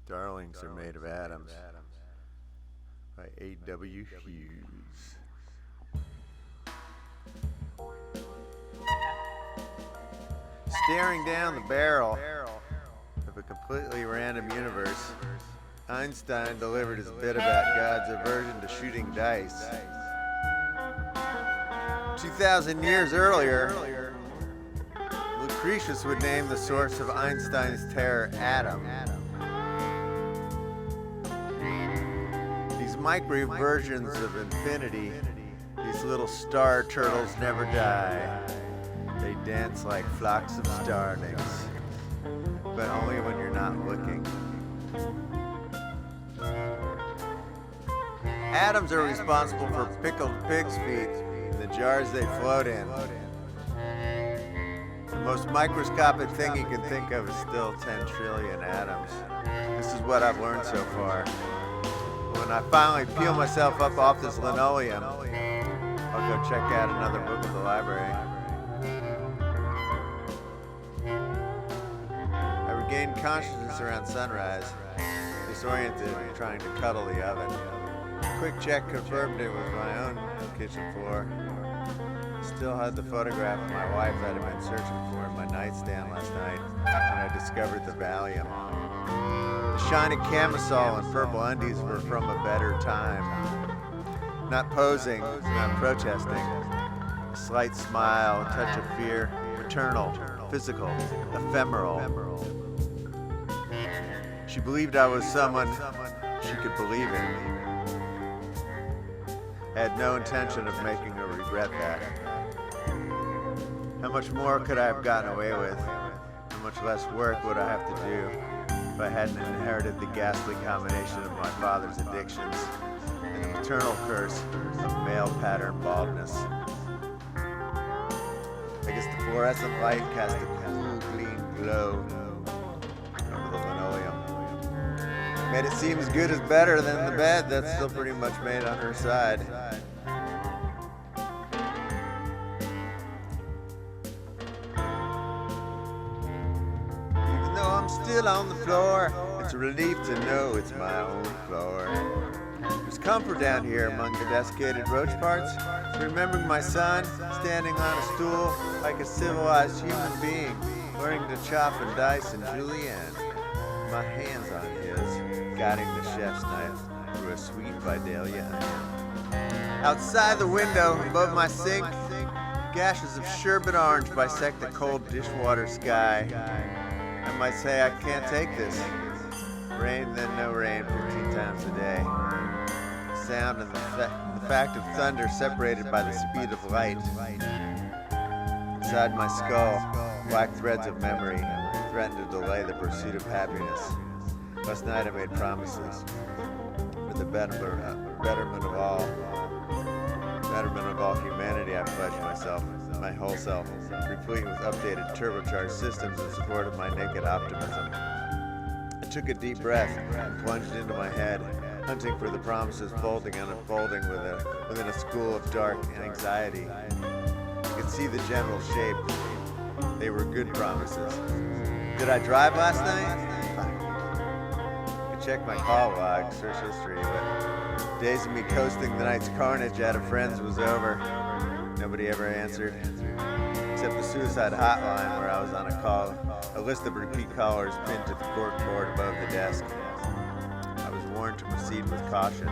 Starlings are made of atoms by A.W. Hughes. Staring down the barrel of a completely random universe, Einstein delivered his bit about God's aversion to shooting dice. 2,000 years earlier, Lucretius would name the source of Einstein's terror atom. These microwave versions of infinity, these little star turtles never die. They dance like flocks of starlings, but only when you're not looking. Atoms are responsible for pickled pig's feet in the jars they float in. The most microscopic thing you can think of is still 10 trillion atoms. This is what I've learned so far. When I finally peel myself up off this linoleum, I'll go check out another book at the library. I regained consciousness around sunrise, disoriented and trying to cuddle the oven. A quick check confirmed it was my own kitchen floor. I still had the photograph of my wife that I'd been searching for in my nightstand last night when I discovered the Valium. The shiny camisole and purple undies were from a better time. Not posing, not protesting. A slight smile, a touch of fear, maternal, physical, ephemeral. She believed I was someone she could believe in. I had no intention of making her regret that. How much more could I have gotten away with? How much less work would I have to do if I hadn't inherited the ghastly combination of my father's addictions and the maternal curse of male pattern baldness? I guess the fluorescent light cast a cool, clean glow over the linoleum. Made it seem as good as better than the bed that's still pretty much made on her side. Even though I'm still on the floor, it's a relief to know it's my own floor. There's comfort down here among the desiccated roach parts, remembering my son standing on a stool like a civilized human being, learning to chop and dice and julienne. My hands on his, guiding the chef's knife through a sweet Vidalia onion. Outside the window, above my sink, gashes of sherbet orange bisect the cold dishwater sky. I might say I can't take this. Rain, then no rain, 15 times a day. Sound and the fact of thunder separated by the speed of light. Inside my skull, black threads of memory threaten to delay the pursuit of happiness. Last night I made promises for the betterment of all humanity. I pledged myself, my whole self, replete with updated turbocharged systems in support of my naked optimism. I took a deep breath and plunged into my head, hunting for the promises folding and unfolding within a school of dark anxiety. I could see the general shape. They were good promises. Did I drive last night? I checked my call log, search history, but days of me coasting the night's carnage out of friends was over. Nobody ever answered, except the suicide hotline where I was on a call, a list of repeat callers pinned to the cork board above the desk. I was warned to proceed with caution.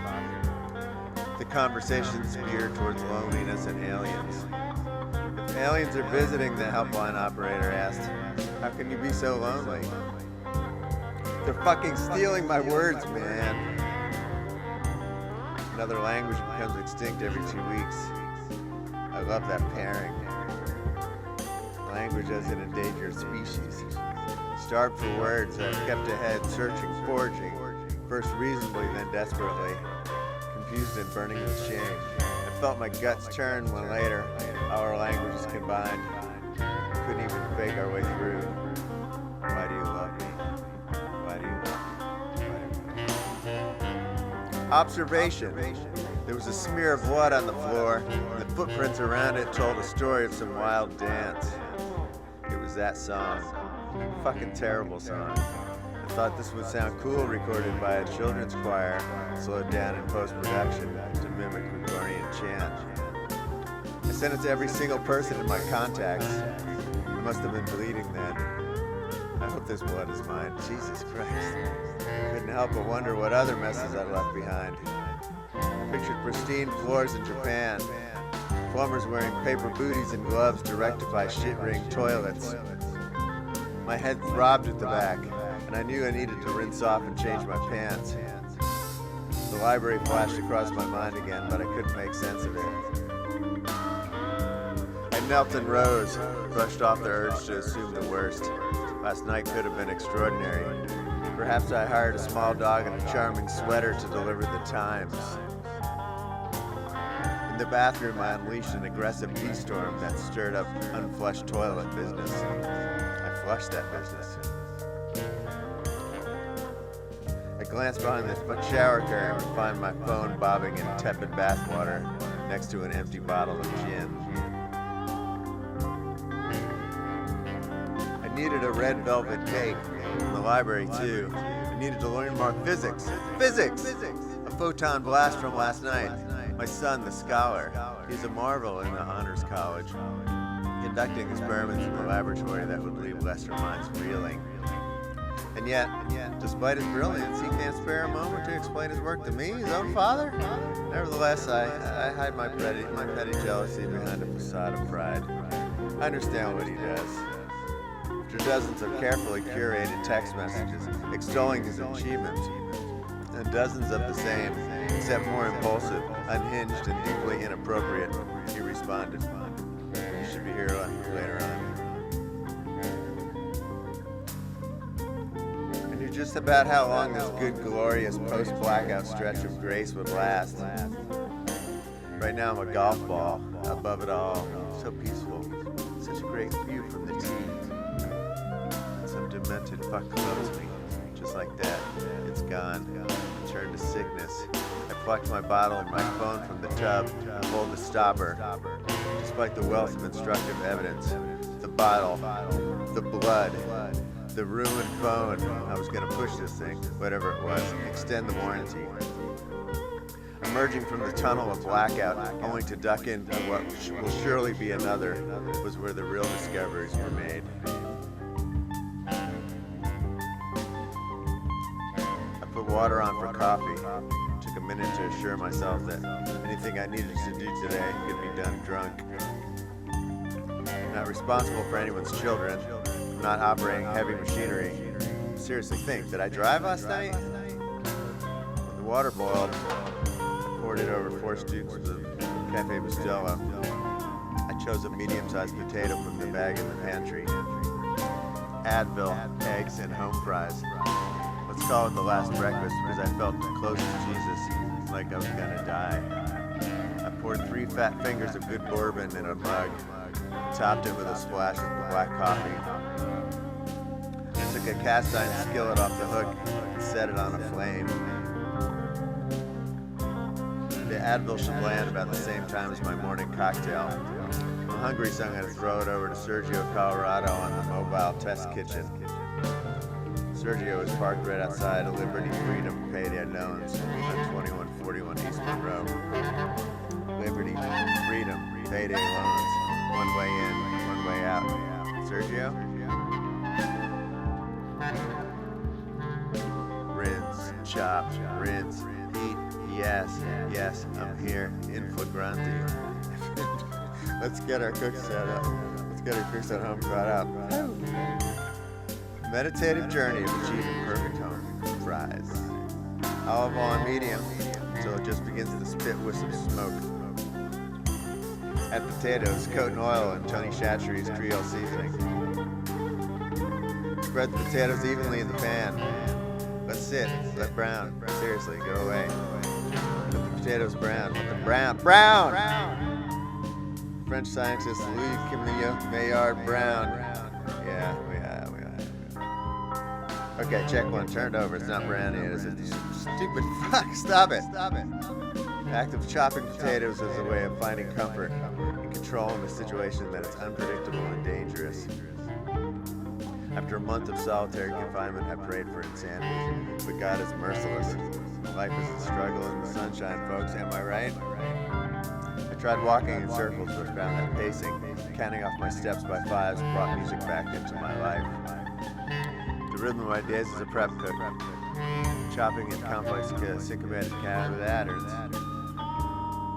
The conversation veered towards loneliness and aliens. If aliens are visiting, the helpline operator asked, how can you be so lonely? They're fucking stealing my words, man. Another language becomes extinct every 2 weeks. I love that pairing. Language as an endangered species. Starved for words, I've kept ahead, searching, forging, first reasonably, then desperately, confused and burning with shame. I felt my guts turn when later, our languages combined, couldn't even fake our way through. Why do you love me? Why do you love me? Why do you love me? Observation. There was a smear of blood on the floor, and the footprints around it told a story of some wild dance. It was that song. Fucking terrible song. Thought this would sound cool recorded by a children's choir, slowed down in post-production to mimic Gregorian chant. I sent it to every single person in my contacts. I must have been bleeding then. I hope this blood is mine. Jesus Christ. Couldn't help but wonder what other messes I left behind. I pictured pristine floors in Japan, plumbers wearing paper booties and gloves to rectify shit-ring toilets. My head throbbed at the back, and I knew I needed to rinse off and change my pants. The library flashed across my mind again, but I couldn't make sense of it. I knelt and rose, brushed off the urge to assume the worst. Last night could have been extraordinary. Perhaps I hired a small dog in a charming sweater to deliver the Times. In the bathroom, I unleashed an aggressive pee storm that stirred up unflushed toilet business. I flushed that business. I glanced behind the shower curtain and find my phone bobbing in tepid bathwater next to an empty bottle of gin. I needed a red velvet cake from the library too. I needed to learn more physics. Physics! A photon blast from last night. My son, the scholar, he's a marvel in the honors college, conducting experiments in the laboratory that would leave lesser minds reeling. And yet, despite his brilliance, he can't spare a moment to explain his work to me, his own father. Nevertheless, I hide my petty jealousy behind a facade of pride. I understand what he does. After dozens of carefully curated text messages extolling his achievements, and dozens of the same, except more impulsive, unhinged, and deeply inappropriate, he responded. You should be here later on. Just about how long this good, glorious post-blackout stretch of grace would last. Right now I'm a golf ball. Above it all, so peaceful. Such a great view from the tee. And some demented fuck close me. Just like that, it's gone. Turned to sickness. I plucked my bottle and my phone from the tub and pulled the stopper. Despite the wealth of instructive evidence, the bottle, the blood, the ruined phone. I was going to push this thing, whatever it was, extend the warranty. Emerging from the tunnel of blackout, only to duck into what will surely be another, was where the real discoveries were made. I put water on for coffee. Took a minute to assure myself that anything I needed to do today could be done drunk. I'm not responsible for anyone's children. Not operating heavy machinery. Seriously think, did I drive last night? When the water boiled, I poured it over 4 scoops of Cafe Bustelo. I chose a medium-sized potato from the bag in the pantry. Advil, eggs, and home fries. Let's call it the last breakfast because I felt close to Jesus, like I was gonna die. I poured 3 fat fingers of good bourbon in a mug, topped it with a splash of black coffee. Took a cast iron skillet off the hook and set it on a flame. The Advil should land about the same time as my morning cocktail. I'm hungry, so I'm going to throw it over to Sergio, Colorado on the mobile test kitchen. Sergio is parked right outside of Liberty Freedom Payday Loans on 2141 East Monroe. Liberty Freedom Payday Loans. One way in, one way out. Sergio? Rinse, chop, rinse, heat, yes, I'm here, in flagranti. Let's get our cooks set up. Let's get our cooks at home caught up. Meditative journey of achieving perfect home fries. Olive oil on medium until it just begins to spit with some smoke. Add potatoes, coat in oil, and Tony Chachere's Creole seasoning. Spread the potatoes evenly in the pan. Let sit, let brown. Seriously, go away. Let the potatoes brown. Let them brown. French scientist Louis Camille Maillard Brown. Yeah, we have. Okay, check 1. Turned over. It's not brown yet, is it? Stupid fuck. Stop it. The act of chopping potatoes is a way of finding comfort and control in a situation that is unpredictable and dangerous. After a month of solitary confinement, I prayed for insanity, but God is merciless. Life is a struggle in the sunshine, folks, am I right? I tried walking in circles, but found that pacing, counting off my steps by fives, brought music back into my life. The rhythm of my days is a prep cook, chopping in complex syncopated patterns.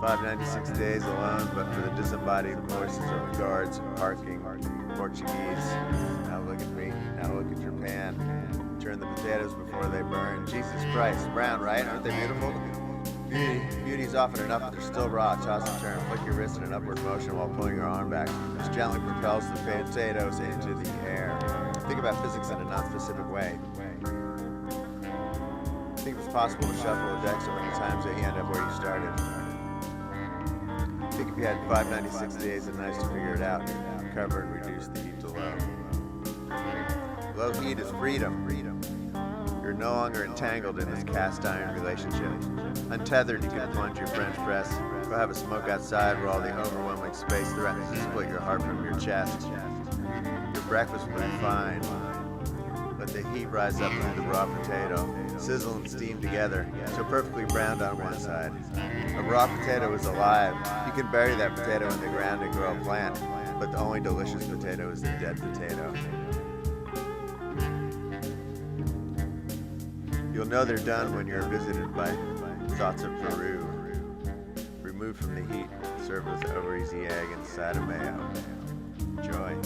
596 days alone, but for the disembodied voices of the guards, parking, Portuguese. Now look at me, now look at your pan. Turn the potatoes before they burn. Jesus Christ, brown, right? Aren't they beautiful? Beauty's often enough, but they're still raw. Toss and turn, flick your wrist in an upward motion while pulling your arm back, which gently propels the potatoes into the air. Think about physics in a non-specific way. Think it's possible to shuffle a deck so many times that you end up where you started. Think if you had 596 days and nights to figure it out, cover and reduce the heat to low. Low heat is freedom. You're no longer entangled in this cast iron relationship. Untethered, you can plunge your French press, go have a smoke outside where all the overwhelming space threatens to split your heart from your chest. Your breakfast will be fine. Let the heat rise up through the raw potato, sizzle and steam together, so perfectly browned on one side. A raw potato is alive. You can bury that potato in the ground and grow a plant, but the only delicious potato is the dead potato. You'll know they're done when you're visited by thoughts of Peru. Removed from the heat, served with over-easy egg and side of mayo. Enjoy.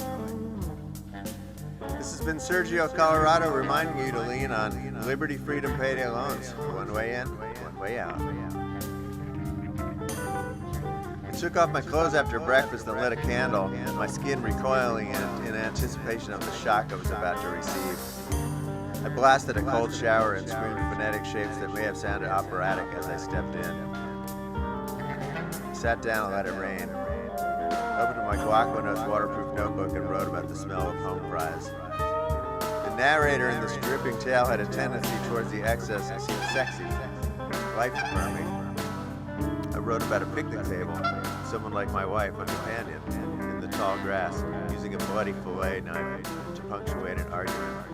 This has been Sergio Colorado reminding you to lean on Liberty Freedom Payday Loans. One way in, one way out. I took off my clothes after breakfast and lit a candle, my skin recoiling in anticipation of the shock I was about to receive. I blasted a cold shower and screamed phonetic shapes that may have sounded operatic as I stepped in. I sat down and let it rain. Opened my Guacanos waterproof notebook and wrote about the smell of home fries. The narrator in this dripping tale had a tendency towards the excess and seemed sexy, life-affirming. I wrote about a picnic table, someone like my wife, a companion, in the tall grass, using a bloody fillet knife to punctuate an argument.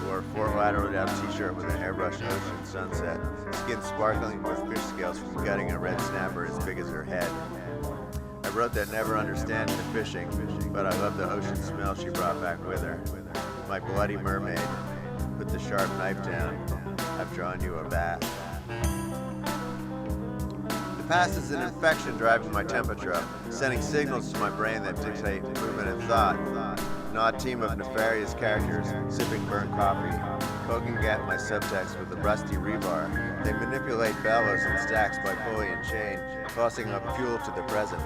Wore a Fort Lauderdale t-shirt with an airbrushed ocean sunset, skin sparkling with fish scales from gutting a red snapper as big as her head. I wrote that never understanding the fishing, but I loved the ocean smell she brought back with her. My bloody mermaid, put the sharp knife down, I've drawn you a bath. The past is an infection driving my temperature up, sending signals to my brain that dictate movement and thought. An odd team of nefarious characters, sipping burnt coffee, poking at my subtext with a rusty rebar. They manipulate bellows and stacks by pulley and chain, tossing up fuel to the present.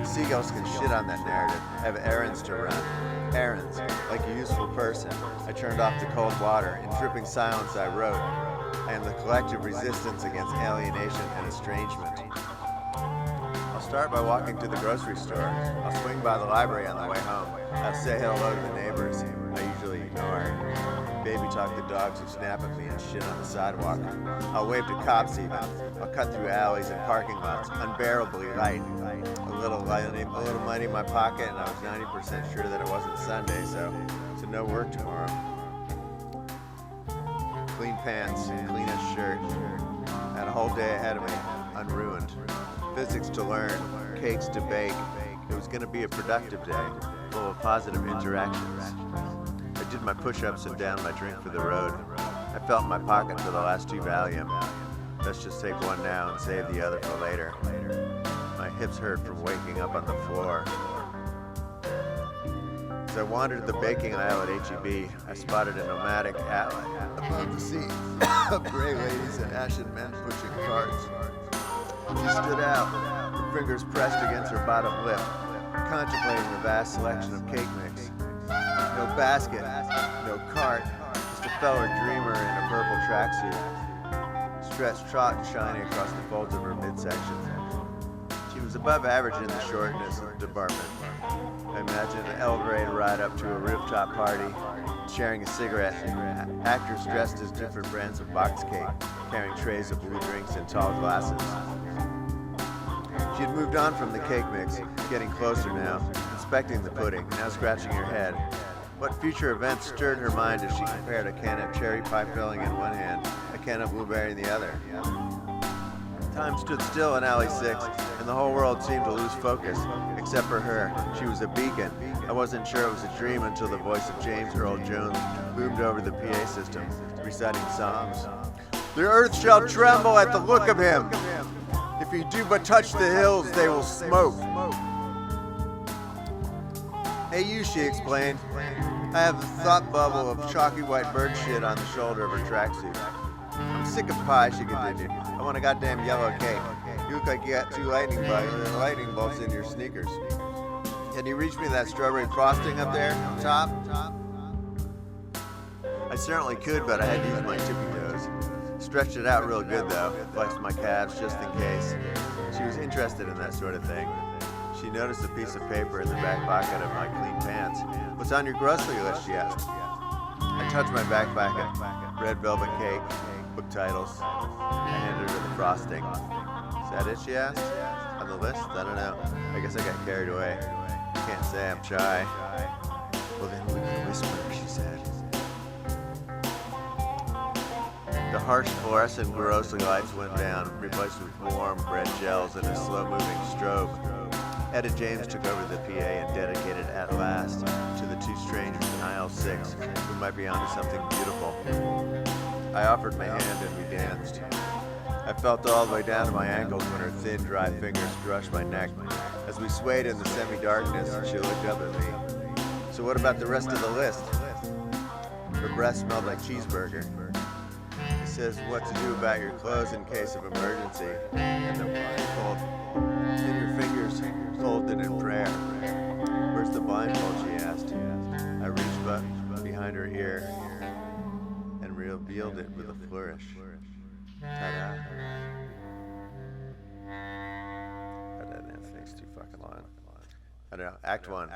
Seagulls can shit on that narrative, have errands to run. Errands, like a useful person. I turned off the cold water. In dripping silence I wrote. I am the collective resistance against alienation and estrangement. I'll start by walking to the grocery store. I'll swing by the library on the way home. I'll say hello to the neighbors I usually ignore. Baby talk the dogs who snap at me and shit on the sidewalk. I'll wave to cops even. I'll cut through alleys and parking lots, unbearably light. A little money in my pocket, and I was 90% sure that it wasn't Sunday, so no work tomorrow. Clean pants, cleanest shirt. Had a whole day ahead of me, unruined. Physics to learn, cakes to bake. It was going to be a productive day, full of positive interactions. I did my push-ups and downed my drink for the road. I felt in my pocket for the last 2 Valium. Let's just take one now and save the other for later. My hips hurt from waking up on the floor. As I wandered the baking aisle at H-E-B, I spotted a nomadic ally above the sea of gray ladies and ashen men pushing carts. She stood out, her fingers pressed against her bottom lip, contemplating the vast selection of cake mix. No basket, no cart, just a fellow dreamer in a purple tracksuit, stretched taut and shiny across the folds of her midsection. She was above average in the shortness department. I imagined an elevator ride up to a rooftop party, sharing a cigarette, actors dressed as different brands of box cake, carrying trays of blue drinks in tall glasses. She had moved on from the cake mix, getting closer now, inspecting the pudding, now scratching her head. What future events stirred her mind as she compared a can of cherry pie filling in one hand, a can of blueberry in the other? Time stood still in Alley 6, and the whole world seemed to lose focus, except for her. She was a beacon. I wasn't sure it was a dream until the voice of James Earl Jones boomed over the PA system, reciting psalms. The earth shall tremble at the look of him. If you do but touch the hills, they will smoke. Hey you, she explained. I have the thought bubble of chalky white bird shit on the shoulder of her tracksuit. I'm sick of pie, she continued. I want a goddamn yellow cake. You look like you got two lightning bolts in your sneakers. Can you reach me that strawberry frosting up there, top? I certainly could, but I had to use my tippy toes. Stretched it out real good though, flexed my calves just in case. She was interested in that sort of thing. She noticed a piece of paper in the back pocket of my clean pants. What's on your grocery list, she asked. I touched my back pocket. Red velvet cake, book titles. I handed her the frosting. Is that it, she asked? On the list? I don't know. I guess I got carried away. Can't say I'm shy. Well then we can whisper, she said. The harsh fluorescent grossly lights went down, replaced with warm red gels and a slow-moving strobe. Etta James took over the PA and dedicated at last to the two strangers in aisle 6 who might be onto something beautiful. I offered my hand and we danced. I felt all the way down to my ankles when her thin, dry fingers brushed my neck. As we swayed in the semi-darkness, she looked up at me. So what about the rest of the list? Her breath smelled like cheeseburger. It says what to do about your clothes in case of emergency, and the blindfold in your fingers folded in prayer. Where's the blindfold, she asked. I reached behind her ear and revealed it with a flourish. Ta-da. I don't know, this thing's too fucking long. I don't know, Act 1.